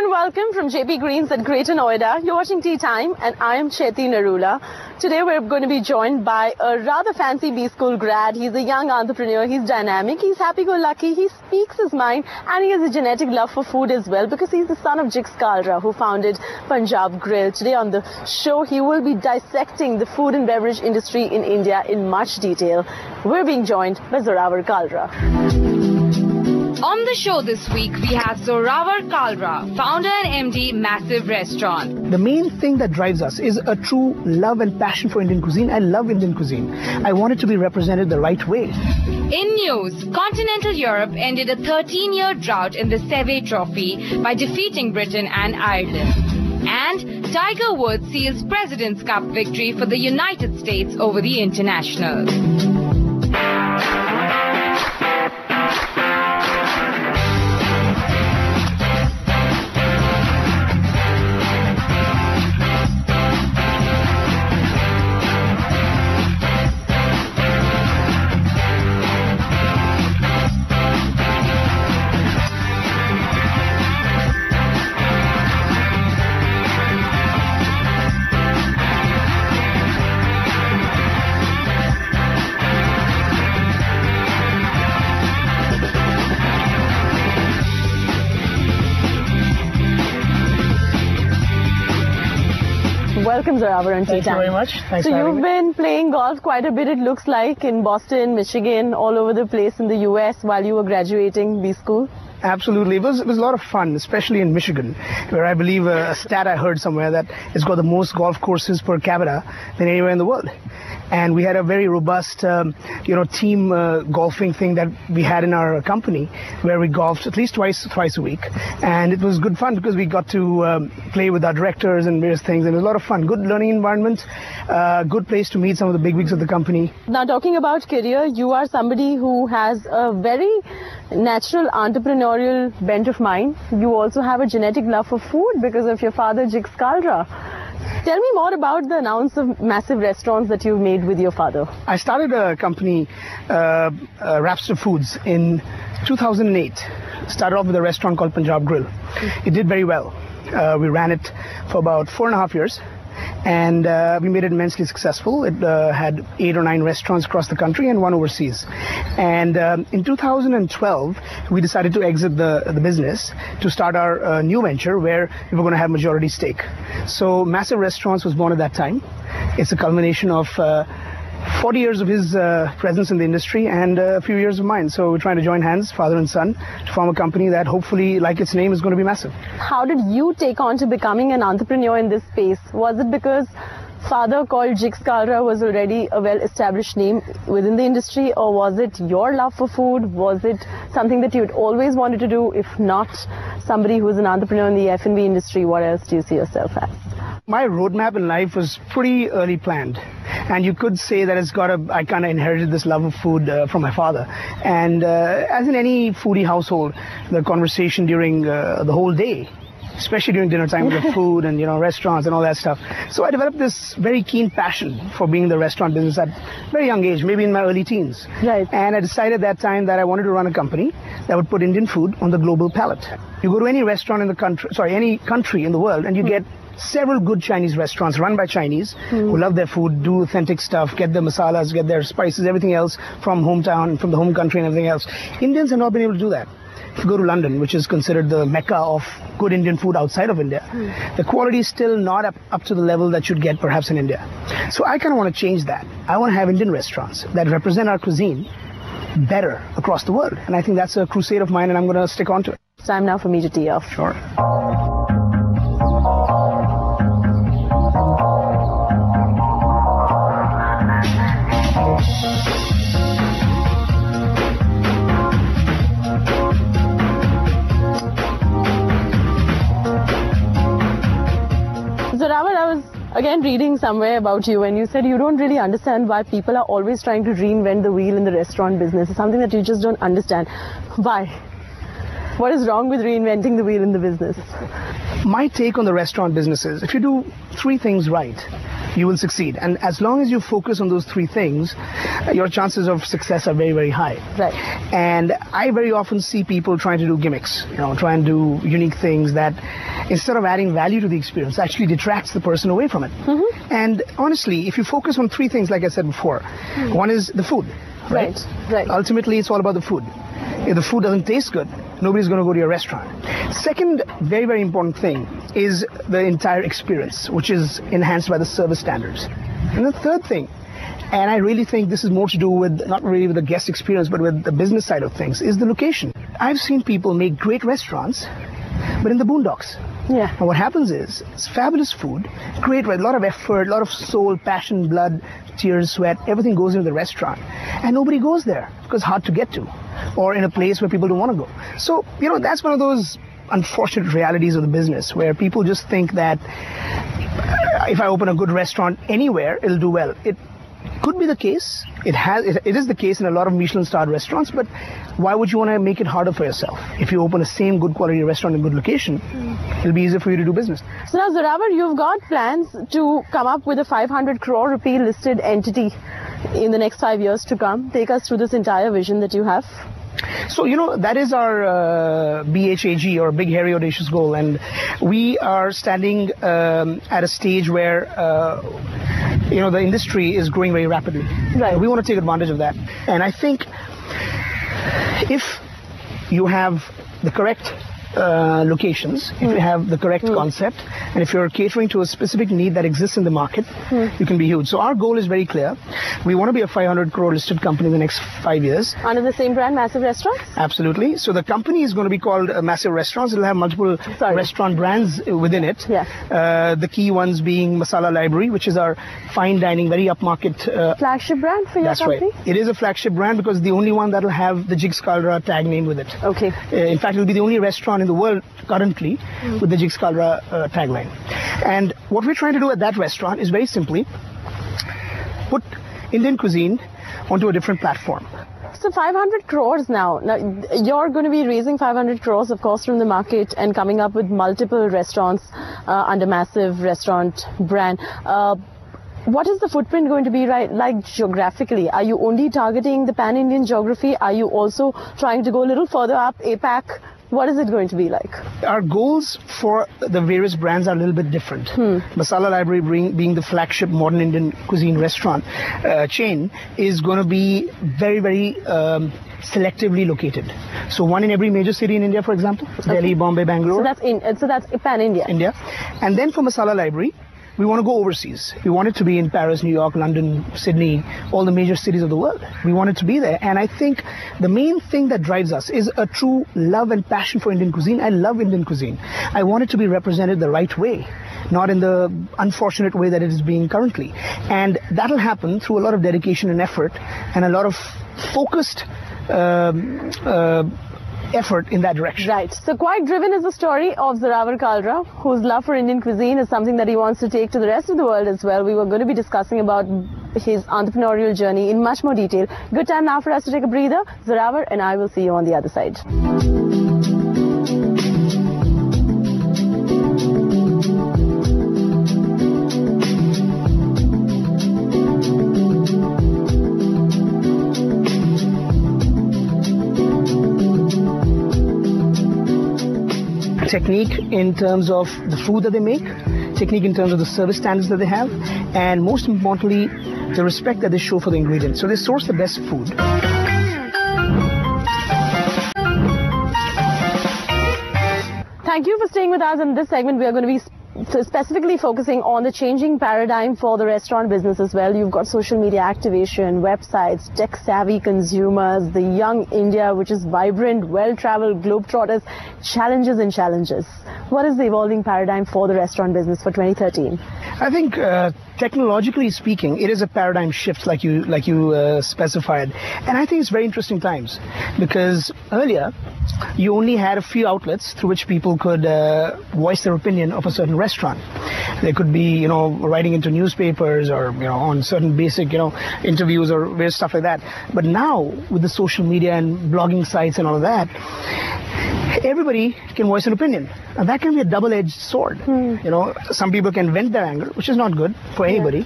warm welcome from JP Greens at Greater Noida. You're watching Tea Time and I am Chetty Narula. Today we're going to be joined by a rather fancy B school grad. He's a young entrepreneur, he's dynamic, he's happy-go-lucky, he speaks his mind and he has a genetic love for food as well because he's the son of Mr Kalra who founded Punjab Grill. Today on the show he will be dissecting the food and beverage industry in India in much detail. We're being joined by Zorawar Kalra. On the show this week, we have Zorawar Kalra, founder and MD, Massive Restaurant. The main thing that drives us is a true love and passion for Indian cuisine. I love Indian cuisine. I want it to be represented the right way. In news, continental Europe ended a 13-year drought in the Seve Trophy by defeating Britain and Ireland. And Tiger Woods seals President's Cup victory for the United States over the International. Welcome, Zorawar, on Tea Time. Thank you very much. Thanks so for having you've me. been playing golf quite a bit, it looks like, in Boston, Michigan, all over the place in the US while you were graduating B school. Absolutely. It was a lot of fun, especially in Michigan, where I believe a stat I heard somewhere that it's got the most golf courses per capita than anywhere in the world. And we had a very robust, team golfing thing that we had in our company, where we golfed at least twice a week. And it was good fun because we got to play with our directors and various things. And it was a lot of fun. Good learning environment, good place to meet some of the bigwigs of the company. Now, talking about career, you are somebody who has a very natural entrepreneurial bent of mind. You also have a genetic love for food because of your father, Mr Kalra. Tell me more about the announcement of Massive Restaurants that you've made with your father. I started a company, Rapster Foods, in 2008. Started off with a restaurant called Punjab Grill. It did very well. We ran it for about 4.5 years. And we made it immensely successful. It had 8 or 9 restaurants across the country and 1 overseas. And in 2012, we decided to exit the business to start our new venture where we were going to have majority stake. So Massive Restaurants was born at that time. It's a culmination of 40 years of his presence in the industry and a few years of mine. So we're trying to join hands, father and son, to form a company that hopefully, like its name, is going to be massive. How did you take on to becoming an entrepreneur in this space? Was it because father called Mr Kalra was already a well-established name within the industry, or was it your love for food? Was it something that you'd always wanted to do? If not somebody who's an entrepreneur in the F&B industry, what else do you see yourself as? My roadmap in life was pretty early planned, and you could say that I kind of inherited this love of food from my father. And as in any foodie household, the conversation during the whole day, especially during dinner time, with the food and restaurants and all that stuff. So I developed this very keen passion for being in the restaurant business at a very young age, maybe in my early teens. Right. And I decided that time that I wanted to run a company that would put Indian food on the global palate. You go to any restaurant in the country, any country in the world, and you get several good Chinese restaurants run by Chinese who love their food, do authentic stuff, get their masalas, get their spices, everything else from hometown, from the home country and everything else. Indians have not been able to do that. If you go to London, which is considered the mecca of good Indian food outside of India, the quality is still not up to the level that you'd get perhaps in India. So I kind of want to change that. I want to have Indian restaurants that represent our cuisine better across the world. And I think that's a crusade of mine, and I'm going to stick on to it. It's time now for me to tee off. Sure. Zorawar, I was again reading somewhere about you and you said you don't really understand why people are always trying to reinvent the wheel in the restaurant business. It's something that you just don't understand. Why? What is wrong with reinventing the wheel in the business? My take on the restaurant business is if you do 3 things right, you will succeed. And as long as you focus on those 3 things, your chances of success are very, very high. Right. And I very often see people trying to do gimmicks, trying to do unique things that instead of adding value to the experience, actually detracts the person away from it. And honestly, if you focus on three things, like I said before, one is the food, right? Ultimately, it's all about the food. If the food doesn't taste good, nobody's going to go to your restaurant. Second, very, very important thing is the entire experience, which is enhanced by the service standards. And the third thing, and I really think this is more to do with, not really with the guest experience, but with the business side of things, is the location. I've seen people make great restaurants, but in the boondocks. Yeah. And what happens is, it's fabulous food, great, a lot of effort, a lot of soul, passion, blood, tears, sweat, everything goes into the restaurant. And nobody goes there because it's hard to get to, or in a place where people don't want to go. So, that's one of those unfortunate realities of the business where people just think that if I open a good restaurant anywhere, it'll do well. It could be the case. It is the case in a lot of Michelin-starred restaurants, but why would you want to make it harder for yourself? If you open the same good quality restaurant in a good location, it'll be easier for you to do business. So now, Zorawar, you've got plans to come up with a 500 crore rupee listed entity in the next 5 years to come. Take us through this entire vision that you have. So, that is our BHAG, or Big Hairy Audacious Goal, and we are standing at a stage where the industry is growing very rapidly. Right. We want to take advantage of that. And I think if you have the correct locations, if you have the correct concept, and if you're catering to a specific need that exists in the market, you can be huge. So our goal is very clear. We want to be a 500 crore listed company in the next 5 years. Under the same brand, Massive Restaurants? Absolutely. So the company is going to be called Massive Restaurants. It'll have multiple restaurant brands within it. Yeah. The key ones being Masala Library, which is our fine dining, very upmarket. Flagship brand for your company? That's right. It is a flagship brand because it's the only one that will have the Jigs Kalra tag name with it. Okay. In fact, it'll be the only restaurant in the world currently with the Jigs Kalra tagline. And what we're trying to do at that restaurant is very simply put Indian cuisine onto a different platform. So 500 crores now. Now, you're going to be raising 500 crores, of course, from the market and coming up with multiple restaurants under Massive Restaurant brand. What is the footprint going to be like geographically? Are you only targeting the pan-Indian geography? Are you also trying to go a little further up, APAC? What is it going to be like? Our goals for the various brands are a little bit different. Masala Library being the flagship modern Indian cuisine restaurant chain is going to be very, very selectively located. So one in every major city in India, for example, Delhi, Bombay, Bangalore. So that's pan-India. India. And then for Masala Library, we want to go overseas. We want it to be in Paris, New York, London, Sydney, all the major cities of the world. We want it to be there. And I think the main thing that drives us is a true love and passion for Indian cuisine. I love Indian cuisine. I want it to be represented the right way, not in the unfortunate way that it is being currently. And that'll happen through a lot of dedication and effort and a lot of focused effort in that direction. Right. So quite driven is the story of Zorawar Kalra, whose love for Indian cuisine is something that he wants to take to the rest of the world as well. We were going to be discussing about his entrepreneurial journey in much more detail. Good time now for us to take a breather. Zorawar and I will see you on the other side. Technique in terms of the food that they make, technique in terms of the service standards that they have, and most importantly, the respect that they show for the ingredients. So they source the best food. Thank you for staying with us in this segment. We are going to be specifically focusing on the changing paradigm for the restaurant business as well. You've got social media activation, websites, tech-savvy consumers, the young India, which is vibrant, well-traveled, globetrotters, challenges and challenges. What is the evolving paradigm for the restaurant business for 2013? I think technologically speaking, it is a paradigm shift like you specified. And I think it's very interesting times because earlier you only had a few outlets through which people could voice their opinion of a certain restaurant. They could be, writing into newspapers or, on certain basic, interviews or various stuff like that. But now with the social media and blogging sites and all of that, everybody can voice an opinion. And that can be a double-edged sword. You know, some people can vent their anger, which is not good for anybody.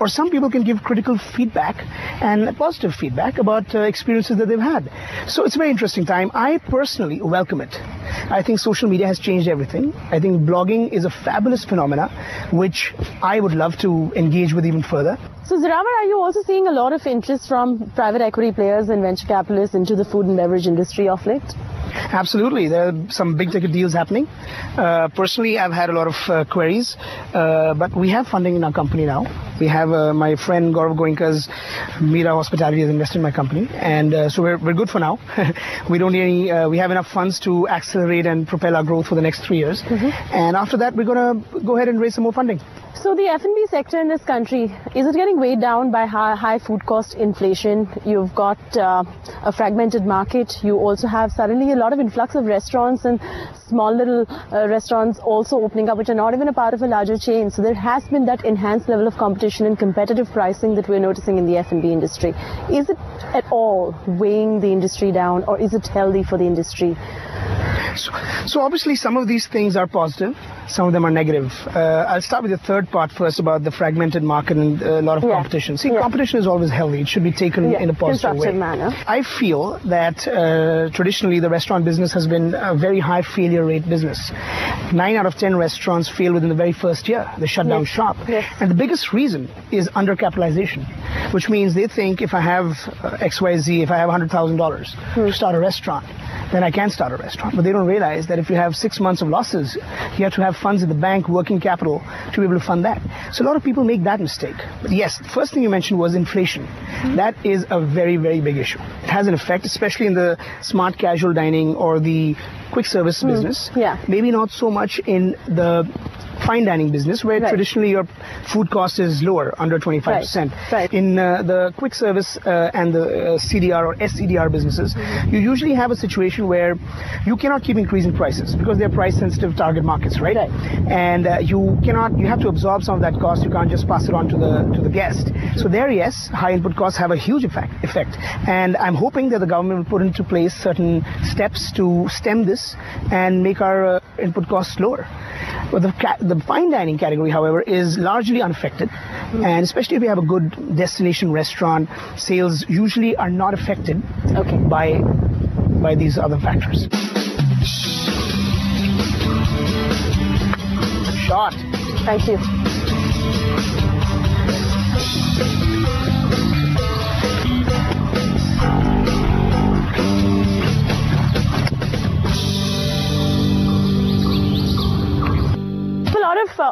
Or some people can give critical feedback and positive feedback about experiences that they've had. So it's a very interesting time. I personally welcome it. I think social media has changed everything. I think blogging is a fabulous phenomena, which I would love to engage with even further. So Zorawar, are you also seeing a lot of interest from private equity players and venture capitalists into the food and beverage industry of late? Absolutely. There are some big ticket deals happening. Personally, I've had a lot of queries, but we have funding in our company now. We have my friend Gaurav Goenka's Mira Hospitality has invested in my company, and so we're good for now. We don't need any. We have enough funds to accelerate and propel our growth for the next 3 years, and after that, we're going to go ahead and raise some more funding. So the F&B sector in this country, is it getting weighed down by high food cost inflation? You've got a fragmented market. You also have suddenly a lot of influx of restaurants and small little restaurants also opening up, which are not even a part of a larger chain. So there has been that enhanced level of competition and competitive pricing that we're noticing in the F&B industry. Is it at all weighing the industry down, or is it healthy for the industry? So obviously some of these things are positive, some of them are negative. I'll start with the third part first about the fragmented market and a lot of competition. See, competition is always healthy. It should be taken in a positive way. Manner. I feel that traditionally the restaurant business has been a very high failure rate business. 9 out of 10 restaurants fail within the very first year. They shut down shop. And the biggest reason is undercapitalization, which means they think if I have XYZ, if I have $100,000 to start a restaurant, then I can start a restaurant. But they don't realize that if you have 6 months of losses, you have to have funds in the bank, working capital, to be able to fund that. So a lot of people make that mistake. But yes, the first thing you mentioned was inflation. That is a very, very big issue. It has an effect, especially in the smart casual dining or the quick service business. Maybe not so much in the fine dining business, where traditionally your food cost is lower, under 25%. In the quick service and the CDR or SCDR businesses, you usually have a situation where you cannot keep increasing prices because they're price sensitive target markets, right? And you have to absorb some of that cost. You can't just pass it on to the guest. So there, yes, high input costs have a huge effect. And I'm hoping that the government will put into place certain steps to stem this and make our input costs lower. But the fine dining category, however, is largely unaffected, and especially if you have a good destination restaurant, sales usually are not affected by these other factors. Shot. Thank you.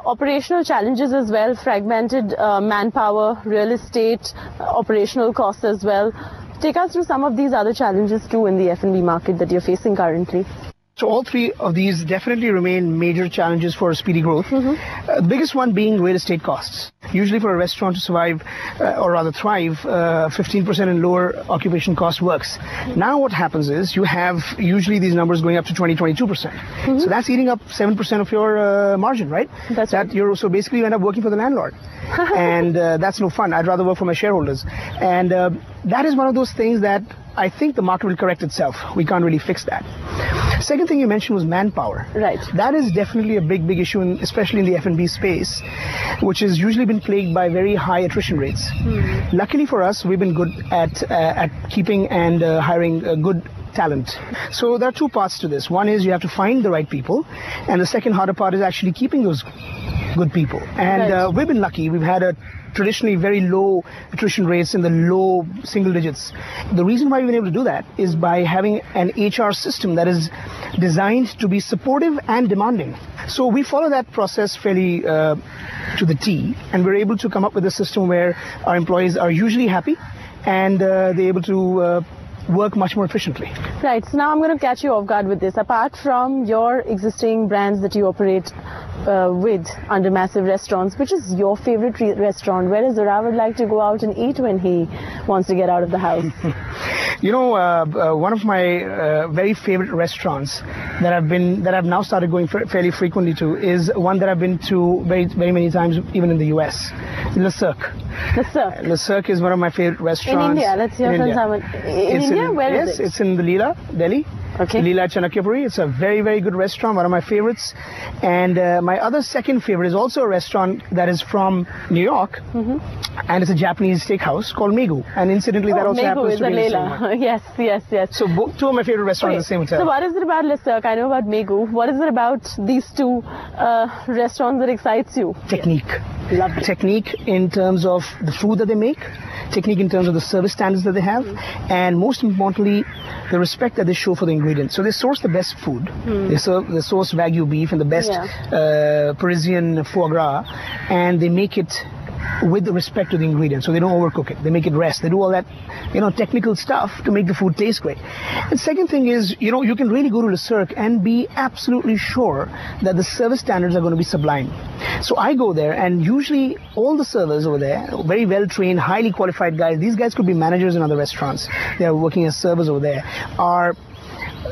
Operational challenges as well, fragmented manpower, real estate, operational costs as well. Take us through some of these other challenges too in the F&B market that you're facing currently. So all three of these definitely remain major challenges for speedy growth. The biggest one being real estate costs. Usually for a restaurant to survive, or rather thrive, 15% and lower occupation cost works. Now what happens is you have usually these numbers going up to 20-22%. So that's eating up 7% of your margin, right? So basically you end up working for the landlord. And that's no fun. I'd rather work for my shareholders. And that is one of those things that I think the market will correct itself. We can't really fix that. Second thing you mentioned was manpower. That is definitely a big issue, especially in the F&B space, which has usually been plagued by very high attrition rates. Luckily for us, we've been good at keeping and hiring good talent. So there are two parts to this. One is you have to find the right people, and the second harder part is actually keeping those good people. And we've been lucky. We've had traditionally very low attrition rates in the low single digits. The reason why we've been able to do that is by having an HR system that is designed to be supportive and demanding. So we follow that process fairly to the T, and we're able to come up with a system where our employees are usually happy and they're able to work much more efficiently. Right, so now I'm going to catch you off guard with this. Apart from your existing brands that you operate with under Massive Restaurants, which is your favorite restaurant? Where does Zorawar like to go out and eat when he wants to get out of the house? You know, one of my very favorite restaurants that I've now started going fairly frequently to is one that I've been to very many times, even in the US. Le Cirque. Le Cirque is one of my favorite restaurants. In India, let's hear from someone. In India? Where is it? Yes, it's in the Leela, Delhi. Okay. Leela Chanakyapuri. It's a very, very good restaurant, one of my favorites. And my other second favorite is also a restaurant that is from New York. And it's a Japanese steakhouse called Megu. And incidentally, that also happens to be in the same one. Yes, yes, yes. So two of my favorite restaurants in the same hotel. So what is it about Lissak? I know about Megu. What is it about these two restaurants that excites you? Technique. Lovely. Technique in terms of the food that they make, technique in terms of the service standards that they have, and most importantly, the respect that they show for the ingredients. So they source the best food. They source Wagyu beef and the best Parisian foie gras, and they make it with respect to the ingredients, so they don't overcook it. They make it rest. They do all that, technical stuff to make the food taste great. And second thing is, you can really go to Lissak and be absolutely sure that the service standards are going to be sublime. So I go there, and usually all the servers over there, very well trained, highly qualified guys. These guys could be managers in other restaurants. They are working as servers over there.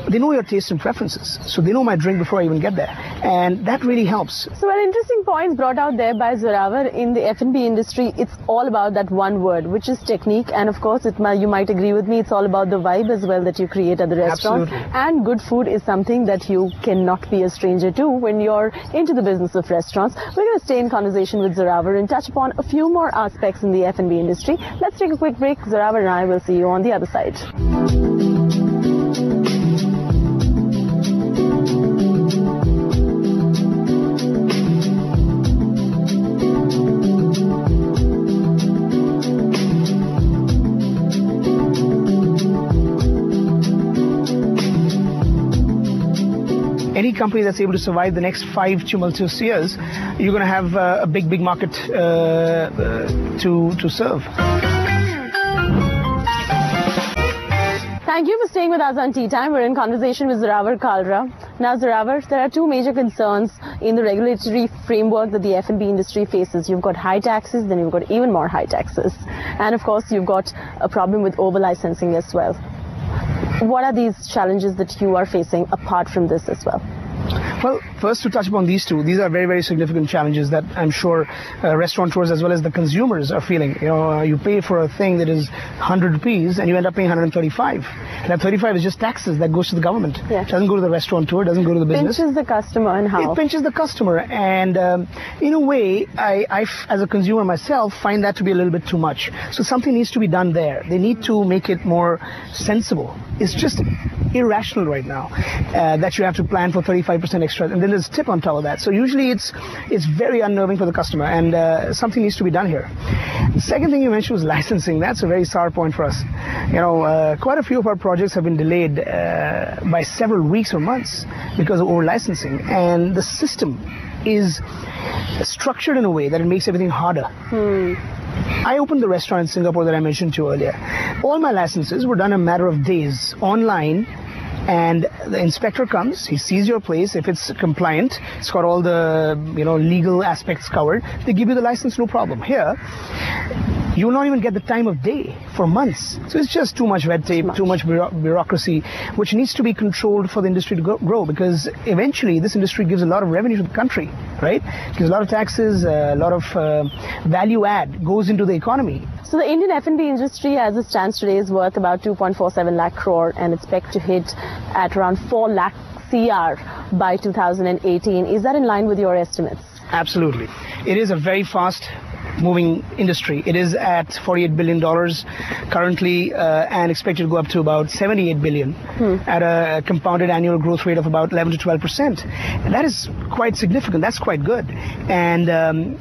They know your tastes and preferences, so they know my drink before I even get there, and that really helps. So an interesting point brought out there by Zorawar. In the F&B industry, it's all about that one word, which is technique, and of course, you might agree with me, it's all about the vibe as well that you create at the restaurant. Absolutely. And good food is something that you cannot be a stranger to when you're into the business of restaurants. We're going to stay in conversation with Zorawar and touch upon a few more aspects in the F&B industry. Let's take a quick break. Zorawar and I will see you on the other side. Any company that's able to survive the next 5 tumultuous years, you're going to have a big market to serve. Thank you for staying with us on Tea Time. We're in conversation with Zorawar Kalra. Now, Zorawar, there are two major concerns in the regulatory framework that the F&B industry faces. You've got high taxes, then you've got even more high taxes. And of course, you've got a problem with over-licensing as well. What are these challenges that you are facing apart from this as well? Well, first to touch upon these two, these are very, very significant challenges that I'm sure restaurateurs as well as the consumers are feeling. You pay for a thing that is 100 rupees and you end up paying 135. And that 35 is just taxes that goes to the government. Yes. It doesn't go to the restaurateur, doesn't go to the business. Pinches the customer, and how? It pinches the customer, and in a way, I as a consumer myself find that to be a little bit too much. So something needs to be done there. They need to make it more sensible. It's just irrational right now that you have to plan for 35% extra, and then there's a tip on top of that. So usually it's very unnerving for the customer, and something needs to be done here. The second thing you mentioned was licensing. That's a very sour point for us. Quite a few of our projects have been delayed by several weeks or months because of over licensing, and the system is structured in a way that it makes everything harder. I opened the restaurant in Singapore that I mentioned to you earlier. All my licenses were done in a matter of days online, and the inspector comes, he sees your place. If it's compliant, it's got all the legal aspects covered, they give you the license, no problem. Here, you will not even get the time of day for months. So it's just too much red tape, too much bureaucracy, which needs to be controlled for the industry to grow, because eventually this industry gives a lot of revenue to the country, right? Gives a lot of taxes, a lot of value add goes into the economy. So the Indian F&B industry as it stands today is worth about 2.47 lakh crore, and it's expected to hit at around 4 lakh CR by 2018. Is that in line with your estimates? Absolutely. It is a very fast moving industry. It is at $48 billion currently and expected to go up to about $78 billion at a compounded annual growth rate of about 11 to 12%. And that is quite significant. That's quite good. And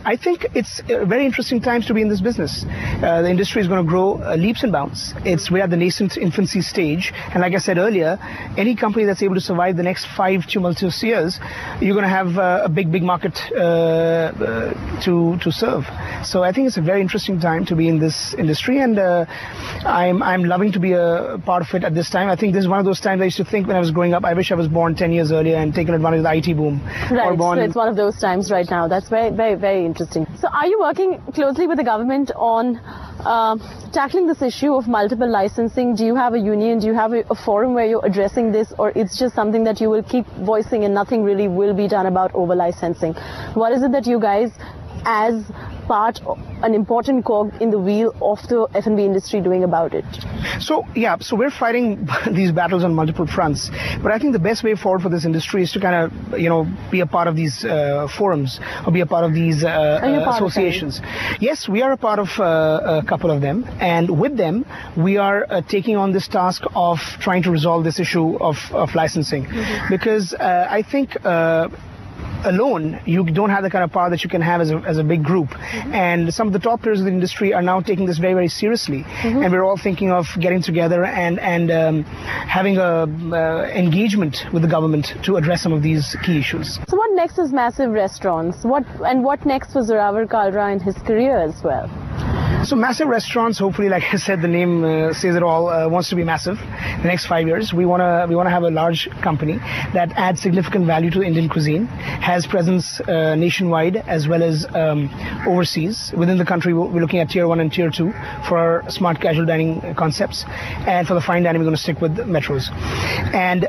I think it's very interesting times to be in this business. The industry is going to grow leaps and bounds. We're at the nascent infancy stage. And like I said earlier, any company that's able to survive the next 5 tumultuous years, you're going to have a big market to serve. So I think it's a very interesting time to be in this industry, and I'm loving to be a part of it at this time. I think this is one of those times I used to think when I was growing up, I wish I was born 10 years earlier and taken advantage of the IT boom. Right, so it's one of those times right now. That's very, very, very interesting. So are you working closely with the government on tackling this issue of multiple licensing? Do you have a union? Do you have a forum where you're addressing this, or it's just something that you will keep voicing and nothing really will be done about over licensing? What is it that you guys as an important cog in the wheel of the F&B industry doing about it? So we're fighting these battles on multiple fronts, but I think the best way forward for this industry is to kind of, be a part of these forums or be a part of these associations. Yes, we are a part of a couple of them, and with them we are taking on this task of trying to resolve this issue of licensing, because I think alone you don't have the kind of power that you can have as a big group, and some of the top players of the industry are now taking this very, very seriously, and we're all thinking of getting together and having a engagement with the government to address some of these key issues. So what next is Massive Restaurants? What next for Zorawar Kalra in his career as well? So Massive Restaurants, hopefully, like I said, the name says it all, wants to be massive in the next 5 years. We want to have a large company that adds significant value to Indian cuisine, has presence nationwide as well as overseas. Within the country, we're looking at Tier 1 and Tier 2 for our smart casual dining concepts, and for the fine dining, we're going to stick with metros. And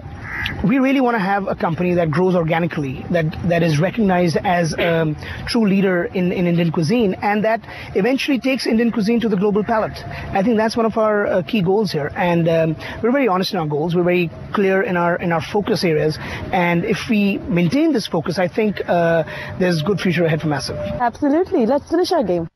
we really want to have a company that grows organically, that is recognized as a true leader in Indian cuisine, and that eventually takes Indian cuisine to the global palate. I think that's one of our key goals here, and we're very honest in our goals. We're very clear in our focus areas, and if we maintain this focus, I think there's a good future ahead for Massive. Absolutely. Let's finish our game.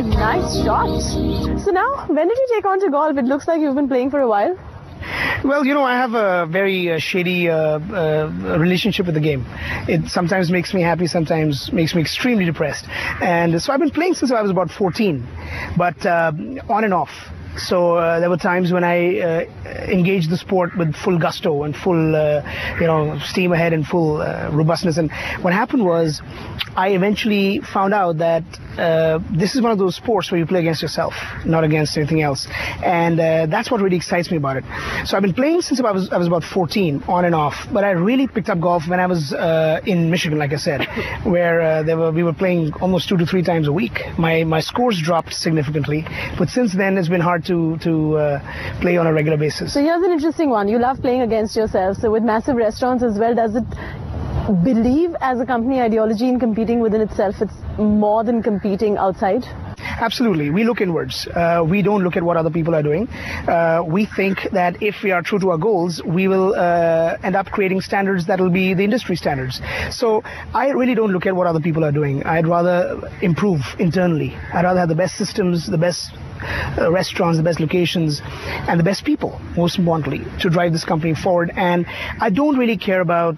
Nice shot. So now, when did you take on to golf? It looks like you've been playing for a while. Well, I have a very shady relationship with the game. It sometimes makes me happy, sometimes makes me extremely depressed. And so I've been playing since I was about 14, but on and off. So there were times when I engaged the sport with full gusto and full, steam ahead and full robustness. And what happened was I eventually found out that this is one of those sports where you play against yourself, not against anything else. And that's what really excites me about it. So I've been playing since I was about 14, on and off. But I really picked up golf when I was in Michigan, like I said, where we were playing almost 2 to 3 times a week. My scores dropped significantly, but since then it's been hard to play on a regular basis. So here's an interesting one. You love playing against yourself. So with Massive Restaurants as well, does it believe as a company ideology in competing within itself? It's more than competing outside? Absolutely. We look inwards. We don't look at what other people are doing. We think that if we are true to our goals, we will end up creating standards that will be the industry standards. So I really don't look at what other people are doing. I'd rather improve internally. I'd rather have the best systems, the best restaurants, the best locations, and the best people, most importantly, to drive this company forward. And I don't really care about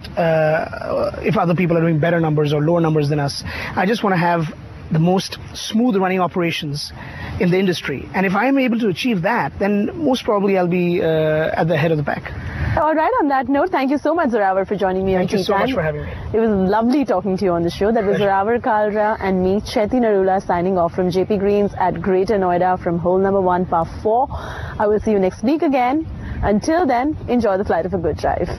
if other people are doing better numbers or lower numbers than us. I just want to have the most smooth running operations in the industry. And if I'm able to achieve that, then most probably I'll be at the head of the pack. All right, on that note, thank you so much, Zorawar, for joining me on TeeTime. Thank you so much for having me. It was lovely talking to you on the show. That was Zorawar Kalra and me, Sheti Narula, signing off from JP Greens at Greater Noida from hole number 1, par 4. I will see you next week again. Until then, enjoy the flight of a good drive.